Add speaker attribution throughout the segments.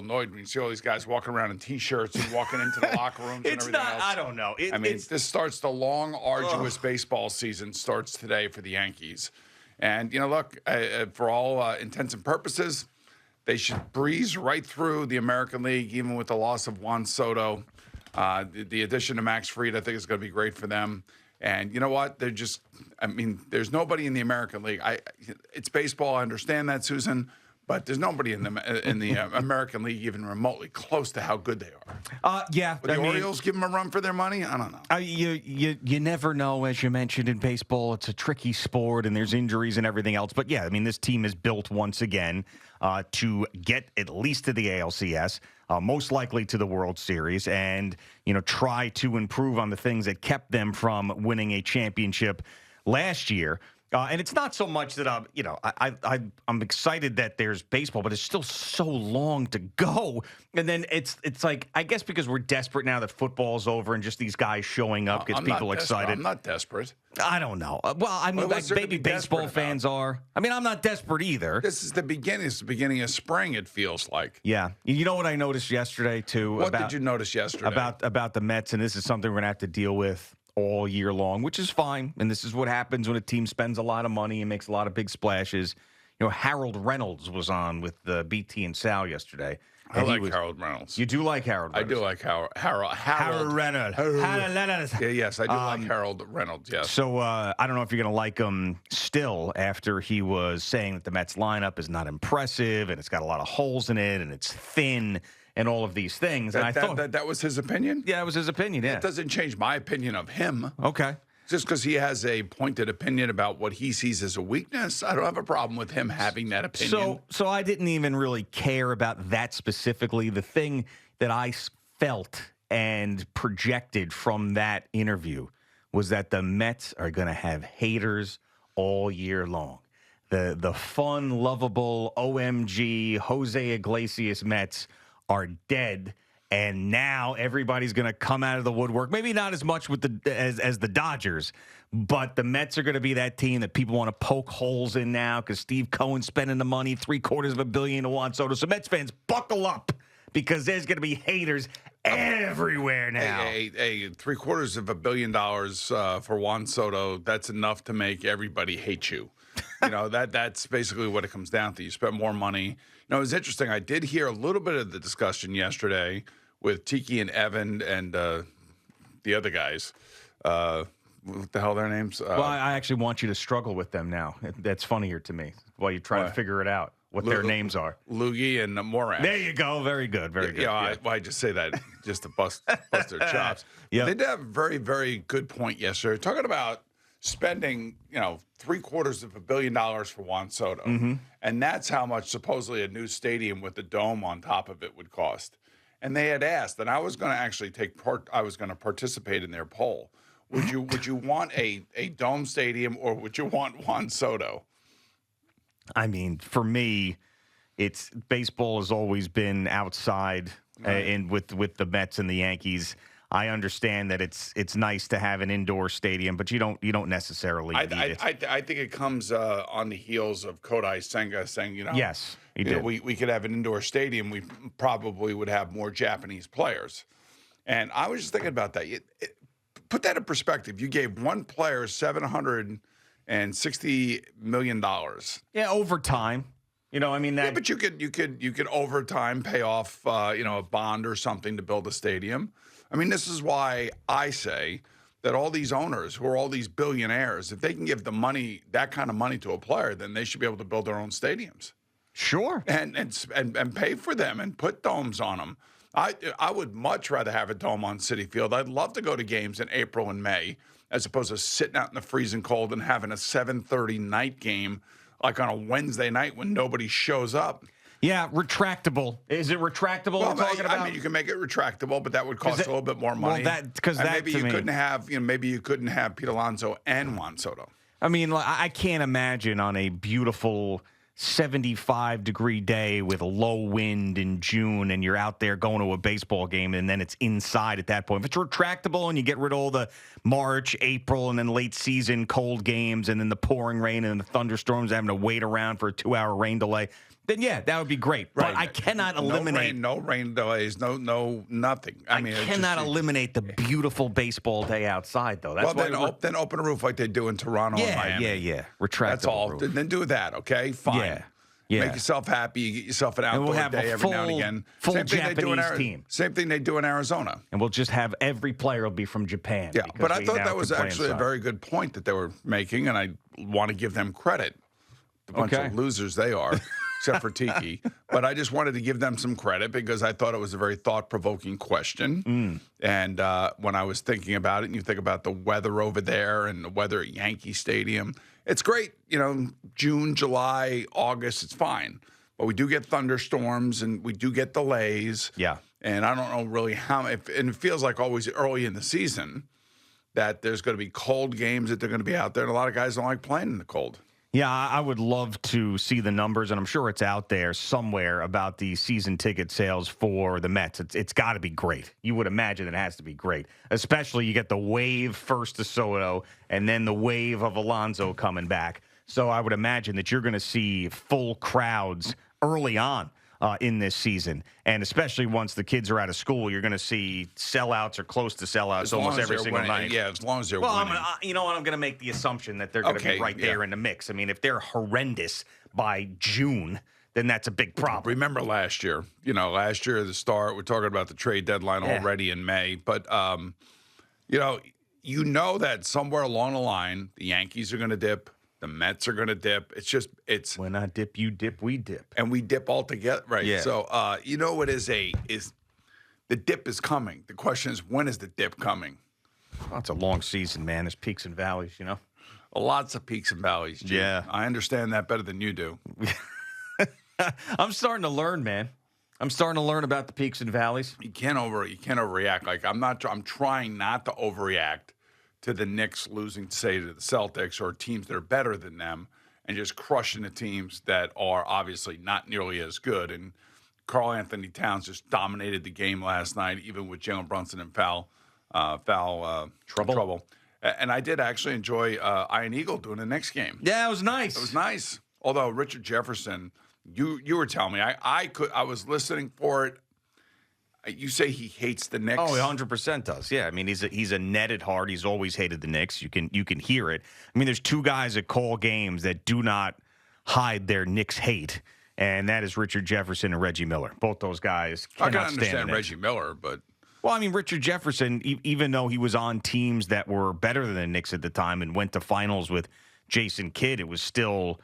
Speaker 1: annoyed when you see all these guys walking around in T-shirts and walking into the locker rooms and
Speaker 2: It's
Speaker 1: everything
Speaker 2: not.
Speaker 1: else.
Speaker 2: I don't know.
Speaker 1: This starts the long, arduous baseball season starts today for the Yankees. And, look, for all intents and purposes, they should breeze right through the American League, even with the loss of Juan Soto. The addition of Max Fried, I think, is going to be great for them. And you know what? There's nobody in the American League. It's baseball. I understand that, Susan. But there's nobody in the American League even remotely close to how good they are.
Speaker 2: Yeah.
Speaker 1: Would the Orioles give them a run for their money? I don't know.
Speaker 2: You never know, as you mentioned in baseball. It's a tricky sport, and there's injuries and everything else. But, yeah, this team is built once again to get at least to the ALCS, most likely to the World Series, and, try to improve on the things that kept them from winning a championship last year. And it's not so much that I'm excited that there's baseball, but it's still so long to go. And then it's like, I guess because we're desperate now that football's over and just these guys showing up gets people excited.
Speaker 1: I'm not desperate.
Speaker 2: I don't know. Well, maybe baseball fans are. I'm not desperate either.
Speaker 1: This is the beginning. It's the beginning of spring, it feels like.
Speaker 2: Yeah. You know what I noticed yesterday, too?
Speaker 1: What did you notice yesterday?
Speaker 2: About the Mets, and this is something we're going to have to deal with all year long, which is fine. And this is what happens when a team spends a lot of money and makes a lot of big splashes. Harold Reynolds was on with BT and Sal yesterday.
Speaker 1: I like Harold Reynolds.
Speaker 2: You do like Harold Reynolds?
Speaker 1: I do like Harold
Speaker 2: Reynolds.
Speaker 1: Yeah, yes, I do like Harold Reynolds, yes.
Speaker 2: So I don't know if you're going to like him still after he was saying that the Mets lineup is not impressive and it's got a lot of holes in it and it's thin and all of these things. And I thought
Speaker 1: that was his opinion?
Speaker 2: Yeah, it was his opinion, yeah.
Speaker 1: It doesn't change my opinion of him.
Speaker 2: Okay.
Speaker 1: Just because he has a pointed opinion about what he sees as a weakness, I don't have a problem with him having that opinion.
Speaker 2: So I didn't even really care about that specifically. The thing that I felt and projected from that interview was that the Mets are going to have haters all year long. The fun, lovable, OMG, Jose Iglesias Mets are dead, and now everybody's going to come out of the woodwork. Maybe not as much with as the Dodgers, but the Mets are going to be that team that people want to poke holes in now because Steve Cohen's spending the money, $750 million to Juan Soto. So Mets fans, buckle up because there's going to be haters everywhere now.
Speaker 1: Hey, $750 million for Juan Soto, that's enough to make everybody hate you. That's basically what it comes down to. You spend more money. It was interesting. I did hear a little bit of the discussion yesterday with Tiki and Evan and the other guys. What the hell are their names?
Speaker 2: Well, I actually want you to struggle with them now. That's funnier to me while you try to figure it out, what their names are.
Speaker 1: Loogie and Morash.
Speaker 2: There you go. Very good. Very good.
Speaker 1: Yeah, I just say that just to bust their chops.
Speaker 2: Yep.
Speaker 1: They did have a very, very good point yesterday. Talking about spending, $750 million for Juan Soto.
Speaker 2: Mm-hmm.
Speaker 1: And that's how much supposedly a new stadium with a dome on top of it would cost. And they had asked, and I was going to actually participate in their poll. Would you want a dome stadium or would you want Juan Soto?
Speaker 2: For me, it's baseball has always been outside and with the Mets and the Yankees. I understand that it's nice to have an indoor stadium, but you don't necessarily need it.
Speaker 1: I think it comes on the heels of Kodai Senga saying,
Speaker 2: yes, he did.
Speaker 1: We could have an indoor stadium. We probably would have more Japanese players. And I was just thinking about that. Put that in perspective. You gave one player $760 million.
Speaker 2: Yeah, over time.
Speaker 1: Yeah, but you could over time pay off a bond or something to build a stadium. This is why I say that all these owners who are all these billionaires, if they can give that kind of money to a player, then they should be able to build their own stadiums.
Speaker 2: Sure.
Speaker 1: And pay for them and put domes on them. I would much rather have a dome on Citi Field. I'd love to go to games in April and May as opposed to sitting out in the freezing cold and having a 7:30 night game like on a Wednesday night when nobody shows up.
Speaker 2: Yeah, retractable. Is it retractable?
Speaker 1: Well,
Speaker 2: we're talking about?
Speaker 1: you can make it retractable, but that would cost a little bit more money.
Speaker 2: Well,
Speaker 1: maybe you couldn't have Pete Alonso and Juan Soto.
Speaker 2: I can't imagine on a beautiful 75-degree day with a low wind in June and you're out there going to a baseball game and then it's inside at that point. If it's retractable and you get rid of all the March, April, and then late season cold games and then the pouring rain and the thunderstorms having to wait around for a 2-hour rain delay, then yeah, that would be great.
Speaker 1: Right.
Speaker 2: But I cannot eliminate
Speaker 1: no rain delays, no nothing. I mean,
Speaker 2: cannot eliminate the beautiful baseball day outside, though. That's
Speaker 1: then open a roof like they do in Toronto and Miami.
Speaker 2: Yeah. Retractable
Speaker 1: That's all.
Speaker 2: roof.
Speaker 1: Then do that, okay? Fine.
Speaker 2: Yeah.
Speaker 1: Make yourself happy. You get yourself an
Speaker 2: And
Speaker 1: outdoor
Speaker 2: we'll have
Speaker 1: day
Speaker 2: a
Speaker 1: every now and
Speaker 2: full-
Speaker 1: again.
Speaker 2: full
Speaker 1: Same thing they do in
Speaker 2: Japanese team.
Speaker 1: Same thing they do in Arizona.
Speaker 2: And we'll just have every player will be from Japan.
Speaker 1: Yeah,
Speaker 2: because
Speaker 1: but I
Speaker 2: we
Speaker 1: thought
Speaker 2: now
Speaker 1: that was
Speaker 2: can play
Speaker 1: actually a
Speaker 2: inside.
Speaker 1: very good point that they were making, and I want to give them credit. The bunch
Speaker 2: Okay.
Speaker 1: of losers they are, except for Tiki. But I just wanted to give them some credit because I thought it was a very thought-provoking question. And when I was thinking about it, and you think about the weather over there and the weather at Yankee Stadium, it's great. You know, June, July, August, it's fine. But we do get thunderstorms and we do get delays.
Speaker 2: Yeah.
Speaker 1: And I don't know really how, and it feels like always early in the season that there's going to be cold games that they're going to be out there. And a lot of guys don't like playing in the cold.
Speaker 2: Yeah, I would love to see the numbers, and I'm sure it's out there somewhere about the season ticket sales for the Mets. It's got to be great. You would imagine it has to be great, especially you get the wave first to Soto and then the wave of Alonso coming back. So I would imagine that you're going to see full crowds early on in this season, and especially once the kids are out of school, you're going to see sellouts or close to sellouts almost every single night.
Speaker 1: Yeah, as long as they're
Speaker 2: Well,
Speaker 1: winning.
Speaker 2: you know what? I'm going to make the assumption that they're going to be right there in the mix. I mean, if they're horrendous by June, then that's a big problem.
Speaker 1: Remember last year, the start, we're talking about the trade deadline already in May. But, you know that somewhere along the line, the Yankees are going to dip. The Mets are going to dip. It's
Speaker 2: When I dip, you dip, we dip.
Speaker 1: and we dip all together, right?
Speaker 2: Yeah.
Speaker 1: So, what is the dip is coming. The question is, when is the dip coming?
Speaker 2: Well, it's a long season, man. There's peaks and valleys, you know?
Speaker 1: Lots of peaks and valleys. Gene.
Speaker 2: Yeah.
Speaker 1: I understand that better than you do.
Speaker 2: I'm starting to learn, man. I'm starting to learn about the peaks and valleys.
Speaker 1: You can't overreact. Like I'm trying not to overreact to the Knicks losing, say, to the Celtics or teams that are better than them, and just crushing the teams that are obviously not nearly as good. And Karl Anthony Towns just dominated the game last night, even with Jalen Brunson in foul trouble. And I did actually enjoy Ian Eagle doing the Knicks game.
Speaker 2: Yeah, it was nice.
Speaker 1: It was nice. Although Richard Jefferson, you were telling me, I was listening for it. You say he hates the Knicks.
Speaker 2: Oh, he 100% does. Yeah, I mean, he's a net at heart. He's always hated the Knicks. You can hear it. I mean, there's two guys that call games that do not hide their Knicks hate, and that is Richard Jefferson and Reggie Miller. Both those guys
Speaker 1: I
Speaker 2: cannot
Speaker 1: can
Speaker 2: stand
Speaker 1: understand
Speaker 2: the Knicks.
Speaker 1: Reggie Miller, but
Speaker 2: Well, I mean, Richard Jefferson, even though he was on teams that were better than the Knicks at the time and went to finals with Jason Kidd, it was still,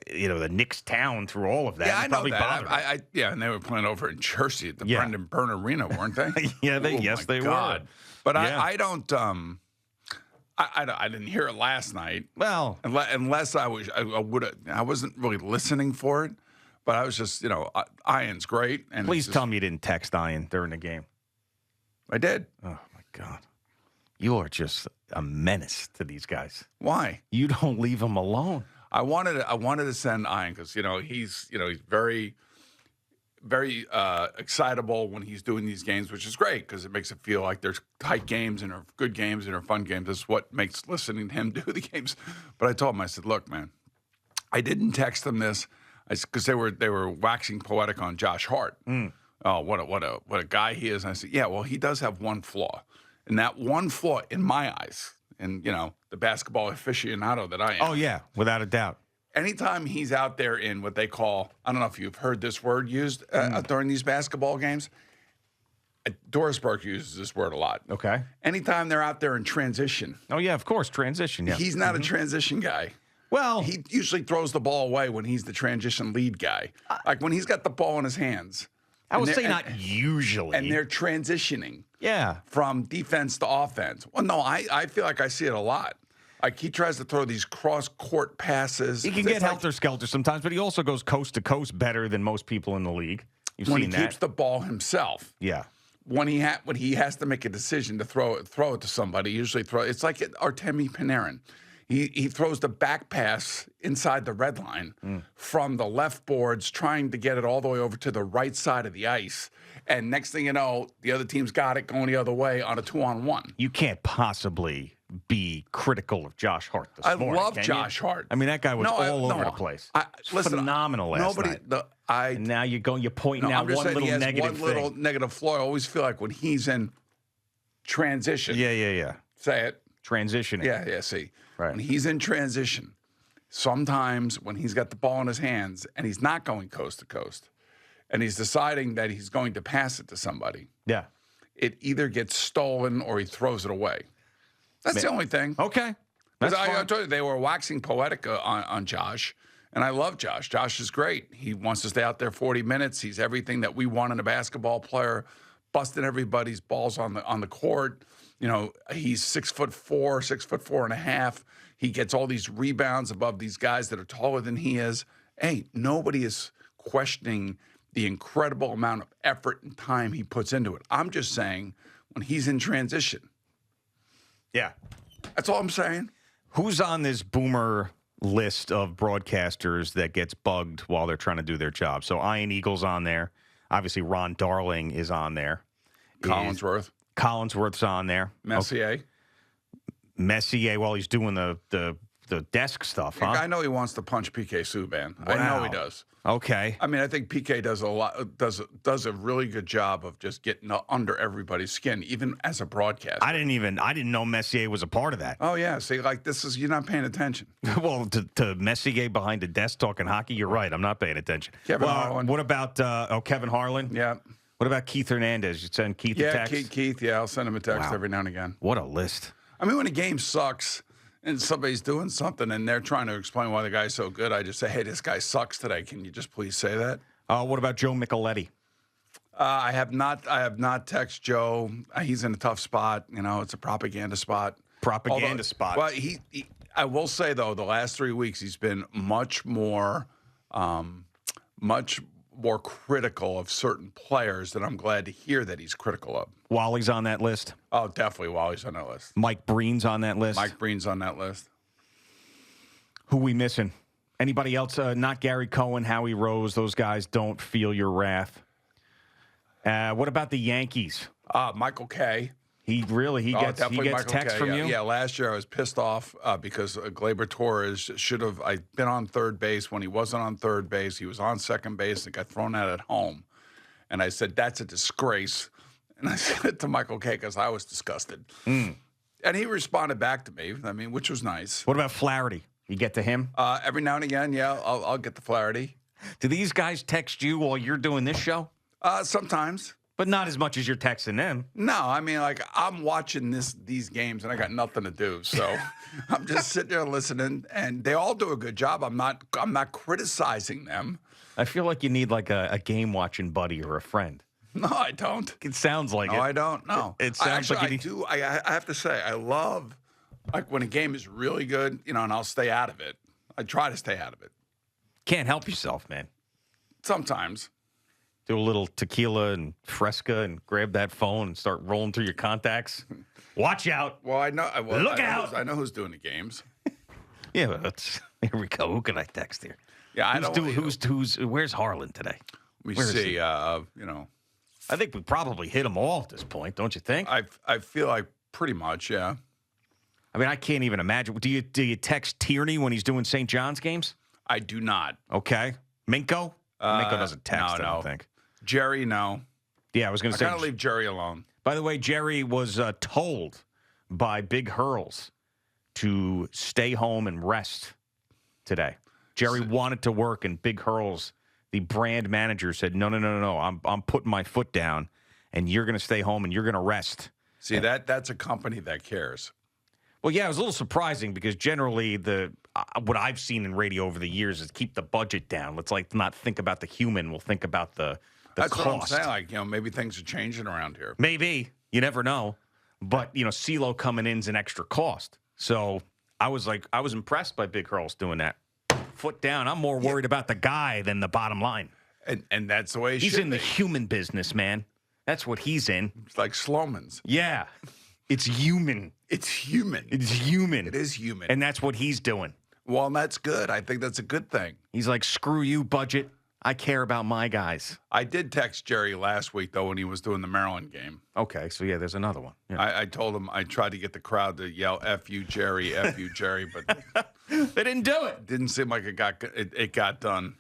Speaker 2: the Knicks town through all of that.
Speaker 1: yeah, I
Speaker 2: It
Speaker 1: know
Speaker 2: probably
Speaker 1: that.
Speaker 2: bothered him.
Speaker 1: And they were playing over in Jersey at the
Speaker 2: Yeah.
Speaker 1: Brendan Byrne Arena, weren't they?
Speaker 2: Yeah,
Speaker 1: Oh,
Speaker 2: yes,
Speaker 1: my
Speaker 2: they
Speaker 1: God.
Speaker 2: were.
Speaker 1: But
Speaker 2: Yeah.
Speaker 1: I don't. I didn't hear it last night.
Speaker 2: Well,
Speaker 1: Unless I wasn't really listening for it, but I was just, Ian's great. And
Speaker 2: please tell me you didn't text Ian during the game.
Speaker 1: I did.
Speaker 2: Oh, my God. You are just a menace to these guys.
Speaker 1: Why?
Speaker 2: You don't leave them alone.
Speaker 1: I wanted to send Ian because he's very, very excitable when he's doing these games, which is great because it makes it feel like there's tight games and are good games and are fun games. That's what makes listening to him do the games. But I told him, I said, look, man, I didn't text them this because they were waxing poetic on Josh Hart. Oh, what a guy he is. And I said, yeah, well, he does have one flaw, and that one flaw in my eyes. And, the basketball aficionado that I am.
Speaker 2: Oh, yeah, without a doubt.
Speaker 1: Anytime he's out there in what they call, I don't know if you've heard this word used during these basketball games. Doris Burke uses this word a lot.
Speaker 2: Okay.
Speaker 1: Anytime they're out there in transition.
Speaker 2: Oh, yeah, of course, transition, yeah.
Speaker 1: He's not a transition guy.
Speaker 2: Well,
Speaker 1: He usually throws the ball away when he's the transition lead guy. Like when he's got the ball in his hands.
Speaker 2: I would
Speaker 1: and
Speaker 2: say
Speaker 1: they're-
Speaker 2: not usually.
Speaker 1: And they're transitioning.
Speaker 2: Yeah.
Speaker 1: From defense to offense. Well, no, I feel like I see it a lot. Like he tries to throw these cross-court passes.
Speaker 2: He can get helter-skelter sometimes, but he also goes coast to coast better than most people in the league. You've
Speaker 1: when
Speaker 2: seen
Speaker 1: he
Speaker 2: that.
Speaker 1: keeps the ball himself.
Speaker 2: Yeah.
Speaker 1: When he has to make a decision to throw it to somebody, usually it's like Artemi Panarin. He throws the back pass inside the red line from the left boards, trying to get it all the way over to the right side of the ice. And next thing you know, the other team's got it going the other way on a 2-on-1.
Speaker 2: You can't possibly be critical of Josh Hart this
Speaker 1: I
Speaker 2: morning.
Speaker 1: love
Speaker 2: can
Speaker 1: Josh
Speaker 2: you?
Speaker 1: Hart.
Speaker 2: I mean, that guy was all over the place.
Speaker 1: Listen,
Speaker 2: phenomenal last night. And now you're pointing out
Speaker 1: I'm just
Speaker 2: one
Speaker 1: saying
Speaker 2: little
Speaker 1: he has
Speaker 2: negative
Speaker 1: one
Speaker 2: thing.
Speaker 1: little negative flaw. I always feel like when he's in transition.
Speaker 2: Yeah.
Speaker 1: Say it.
Speaker 2: Transitioning.
Speaker 1: Yeah, see.
Speaker 2: Right.
Speaker 1: When he's in transition, sometimes when he's got the ball in his hands and he's not going coast to coast and he's deciding that he's going to pass it to somebody,
Speaker 2: Yeah.
Speaker 1: it either gets stolen or he throws it away. That's the only thing.
Speaker 2: Okay.
Speaker 1: Because I told you, they were waxing poetic on Josh, and I love Josh. Josh is great. He wants to stay out there 40 minutes. He's everything that we want in a basketball player, busting everybody's balls on the court. You know, he's 6'4", 6'4.5". He gets all these rebounds above these guys that are taller than he is. Hey, nobody is questioning the incredible amount of effort and time he puts into it. I'm just saying when he's in transition.
Speaker 2: Yeah.
Speaker 1: That's all I'm saying.
Speaker 2: Who's on this boomer list of broadcasters that gets bugged while they're trying to do their job? So Ian Eagle's on there. Obviously, Ron Darling is on there. Collinsworth's on there.
Speaker 1: Messier.
Speaker 2: Okay. Messier, while he's doing the desk stuff, huh?
Speaker 1: I know he wants to punch PK Subban. Wow. I know he does.
Speaker 2: Okay.
Speaker 1: I mean, I think PK does a really good job of just getting under everybody's skin, even as a broadcaster.
Speaker 2: I didn't know Messier was a part of that.
Speaker 1: Oh yeah, see, like you're not paying attention.
Speaker 2: Well, to Messier behind the desk talking hockey, you're right. I'm not paying attention.
Speaker 1: Kevin Harlan.
Speaker 2: What about Kevin Harlan?
Speaker 1: Yeah.
Speaker 2: What about Keith Hernandez? You send Keith a text?
Speaker 1: Keith. Yeah, I'll send him a text every now and again.
Speaker 2: What a list.
Speaker 1: I mean, when a game sucks and somebody's doing something and they're trying to explain why the guy's so good, I just say, hey, this guy sucks today. Can you just please say that?
Speaker 2: What about Joe Micheletti?
Speaker 1: I have not texted Joe. He's in a tough spot. You know, it's a propaganda spot.
Speaker 2: Spot.
Speaker 1: Well, I will say, though, the last 3 weeks, he's been much more critical of certain players that I'm glad to hear that he's critical of.
Speaker 2: Wally's on that list.
Speaker 1: Oh, definitely Wally's on that list.
Speaker 2: Mike Breen's on that list.
Speaker 1: Mike Breen's on that list.
Speaker 2: Who we missing? Anybody else? Not Gary Cohen, Howie Rose. Those guys don't feel your wrath. What about the Yankees?
Speaker 1: Michael Kay.
Speaker 2: He gets text from you?
Speaker 1: Yeah, last year I was pissed off because Gleyber Torres should have been on third base when he wasn't on third base. He was on second base and got thrown out at home. And I said, that's a disgrace. And I said it to Michael Kay because I was disgusted. And he responded back to me, I mean, which was nice.
Speaker 2: What about Flaherty? You get to him?
Speaker 1: Every now and again, yeah, I'll get the Flaherty.
Speaker 2: Do these guys text you while you're doing this show?
Speaker 1: Sometimes.
Speaker 2: But not as much as you're texting them.
Speaker 1: No, I mean, like, I'm watching these games and I got nothing to do, so I'm just sitting there listening, and they all do a good job. I'm not criticizing them.
Speaker 2: I feel like you need like a game watching buddy or a friend.
Speaker 1: No, I don't.
Speaker 2: It sounds like it.
Speaker 1: No, I don't. No,
Speaker 2: it sounds like you need...
Speaker 1: I do. I have to say, I love like when a game is really good, you know, and I'll stay out of it. I try to stay out of it.
Speaker 2: Can't help yourself, man.
Speaker 1: Sometimes.
Speaker 2: Do a little tequila and Fresca and grab that phone and start rolling through your contacts. Watch out.
Speaker 1: Well, I know.
Speaker 2: Look out.
Speaker 1: I know who's doing the games.
Speaker 2: Yeah, but here we go. Who can I text here?
Speaker 1: Yeah,
Speaker 2: where's Harlan today?
Speaker 1: Where's see. You know,
Speaker 2: I think we probably hit them all at this point, don't you think?
Speaker 1: I feel like pretty much, yeah.
Speaker 2: I mean, I can't even imagine. Do you text Tierney when he's doing St. John's games?
Speaker 1: I do not.
Speaker 2: Okay. Minko? Minko doesn't text, I don't think.
Speaker 1: Jerry, no.
Speaker 2: Yeah, I was going to say.
Speaker 1: I gotta leave Jerry alone.
Speaker 2: By the way, Jerry was told by Big Hurls to stay home and rest today. Jerry wanted to work, and Big Hurls, the brand manager, said, no. I'm putting my foot down, and you're going to stay home, and you're going to rest.
Speaker 1: See, that's a company that cares.
Speaker 2: Well, yeah, it was a little surprising because generally what I've seen in radio over the years is keep the budget down. Let's not think about the human. We'll think about the
Speaker 1: That's
Speaker 2: cost.
Speaker 1: What I'm saying. Like, you know, maybe things are changing around here.
Speaker 2: Maybe. You never know. But, you know, CeeLo coming in is an extra cost. So I was impressed by Big Hurls doing that. Foot down. I'm more worried about the guy than the bottom line.
Speaker 1: And that's the way
Speaker 2: he's in the human business, man. That's what he's in.
Speaker 1: It's like Sloman's.
Speaker 2: Yeah. It's human.
Speaker 1: It's human.
Speaker 2: It's human.
Speaker 1: It is human.
Speaker 2: And that's what he's doing.
Speaker 1: Well, and that's good. I think that's a good thing.
Speaker 2: He's like, screw you, budget. I care about my guys.
Speaker 1: I did text Jerry last week, though, when he was doing the Maryland game.
Speaker 2: Okay, so yeah, there's another one. Yeah.
Speaker 1: I told him I tried to get the crowd to yell "F you, Jerry, F you, Jerry," but
Speaker 2: They didn't do it.
Speaker 1: didn't seem like it got done.